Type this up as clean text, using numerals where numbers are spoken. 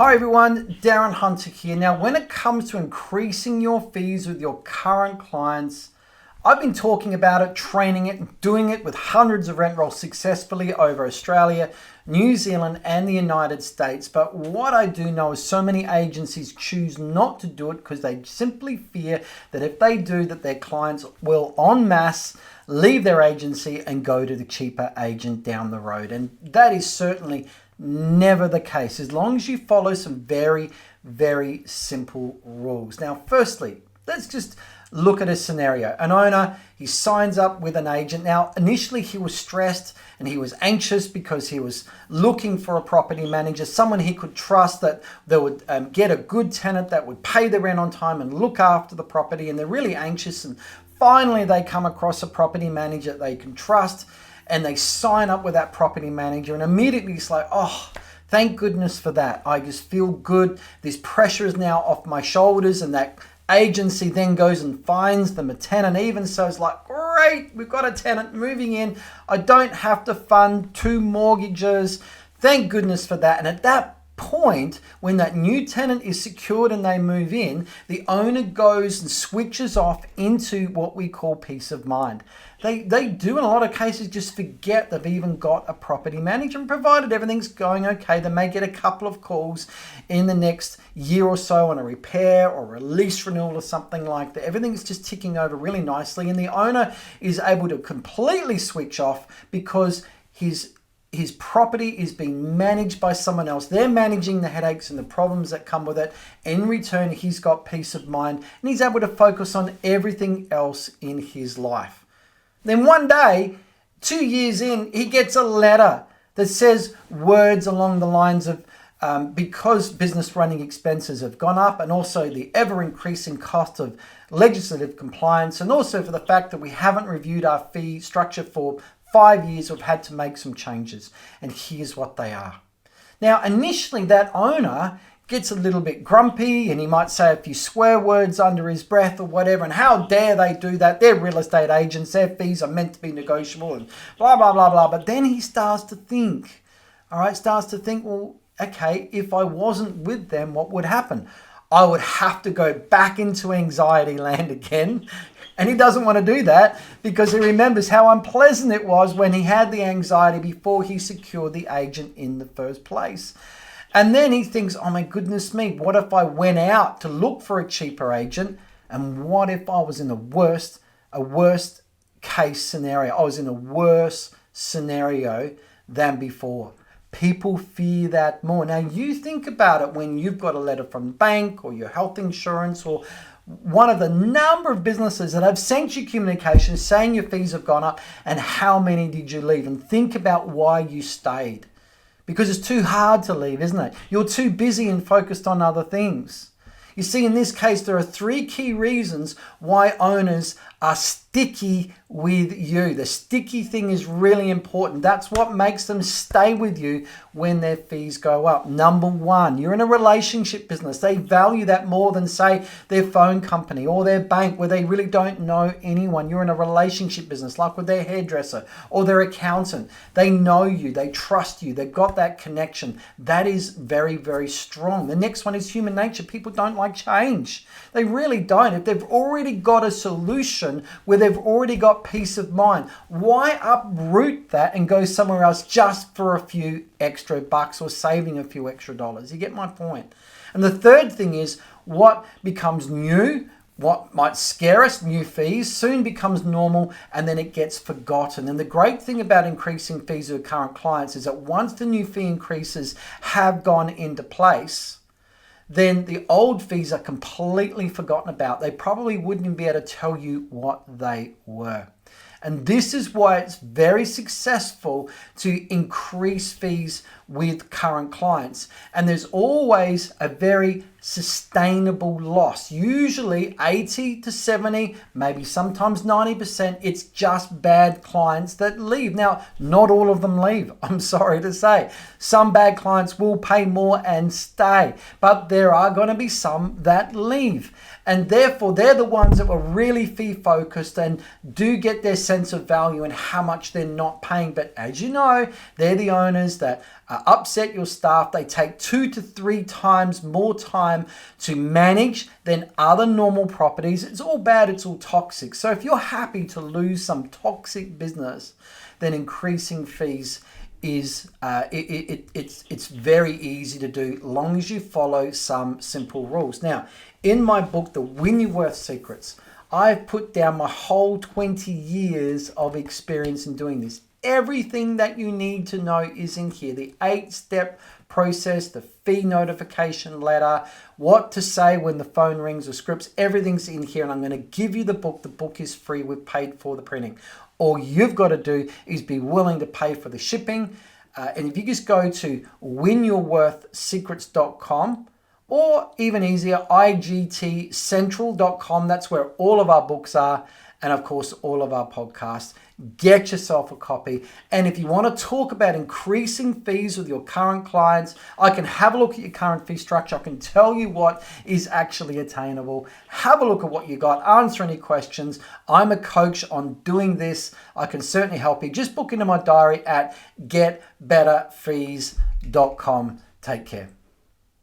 Hi everyone, Darren Hunter here. Now, when it comes to increasing your fees with your current clients, I've been talking about it, training it, and doing it with hundreds of rent rolls successfully over Australia, New Zealand, and the United States. But what I do know is so many agencies choose not to do it because they simply fear that if they do, that their clients will en masse leave their agency and go to the cheaper agent down the road. And that is certainly never the case, as long as you follow some very, very simple rules. Now, firstly, let's just look at a scenario. An owner, he signs up with an agent. Now, initially he was stressed and he was anxious because he was looking for a property manager, someone he could trust that they would get a good tenant that would pay the rent on time and look after the property. And they're really anxious. And finally, they come across a property manager that they can trust, and they sign up with that property manager, and immediately it's like, oh, thank goodness for that. I just feel good. This pressure is now off my shoulders, and that agency then goes and finds them a tenant. Even so, it's like, great, we've got a tenant moving in. I don't have to fund 2 mortgages. Thank goodness for that. And at that point, when that new tenant is secured and they move in, the owner goes and switches off into what we call peace of mind. They do in a lot of cases just forget they've even got a property manager, and provided everything's going okay, they may get a couple of calls in the next year or so on a repair or a lease renewal or something like that. Everything's just ticking over really nicely, and the owner is able to completely switch off because his property is being managed by someone else. They're managing the headaches and the problems that come with it. In return, he's got peace of mind and he's able to focus on everything else in his life. Then one day, 2 years in, he gets a letter that says words along the lines of, because business running expenses have gone up, and also the ever increasing cost of legislative compliance, and also for the fact that we haven't reviewed our fee structure for 5 years, we've had to make some changes. And here's what they are. Now, initially that owner gets a little bit grumpy, and he might say a few swear words under his breath or whatever, and how dare they do that? They're real estate agents, their fees are meant to be negotiable, and blah, blah, blah, blah. But then he starts to think, well, okay, if I wasn't with them, what would happen? I would have to go back into anxiety land again. And he doesn't want to do that because he remembers how unpleasant it was when he had the anxiety before he secured the agent in the first place. And then he thinks, oh my goodness me, what if I went out to look for a cheaper agent? And what if I was in a worst case scenario? I was in a worse scenario than before. People fear that more. Now you think about it when you've got a letter from the bank or your health insurance or one of the number of businesses that have sent you communications saying your fees have gone up and how many did you leave, and think about why you stayed. Because it's too hard to leave, isn't it? You're too busy and focused on other things. You see, in this case, there are 3 key reasons why owners are sticky with you. The sticky thing is really important. That's what makes them stay with you when their fees go up. Number 1, you're in a relationship business. They value that more than, say, their phone company or their bank, where they really don't know anyone. You're in a relationship business, like with their hairdresser or their accountant. They know you, they trust you, they've got that connection. That is very, very strong. The next one is human nature. People don't like change. They really don't. If they've already got a solution where they've already got peace of mind, why uproot that and go somewhere else just for a few extra bucks or saving a few extra dollars? You get my point. And the third thing is, what becomes new, what might scare us, new fees, soon becomes normal, and then it gets forgotten. And the great thing about increasing fees with current clients is that once the new fee increases have gone into place, then the old fees are completely forgotten about. They probably wouldn't even be able to tell you what they were. And this is why it's very successful to increase fees with current clients. And there's always a very sustainable loss, usually 80 to 70, maybe sometimes 90%. It's just bad clients that leave. Now, not all of them leave, I'm sorry to say. Some bad clients will pay more and stay, but there are going to be some that leave. And therefore, they're the ones that were really fee focused and do get their sense of value and how much they're not paying. But as you know, they're the owners that upset your staff. They take 2 to 3 times more time to manage than other normal properties. It's all bad, it's all toxic. So if you're happy to lose some toxic business, then increasing fees is it's very easy to do, long as you follow some simple rules. Now, in my book, The Win Your Worth Secrets, I've put down my whole 20 years of experience in doing this. Everything that you need to know is in here. The 8-step process, the fee notification letter, what to say when the phone rings, or scripts, everything's in here. And I'm going to give you the book. The book is free. We've paid for the printing. All you've got to do is be willing to pay for the shipping. And if you just go to winyourworthsecrets.com, or even easier, igtcentral.com, that's where all of our books are. And of course, all of our podcasts. Get yourself a copy. And if you want to talk about increasing fees with your current clients, I can have a look at your current fee structure. I can tell you what is actually attainable. Have a look at what you got. Answer any questions. I'm a coach on doing this. I can certainly help you. Just book into my diary at getbetterfees.com. Take care.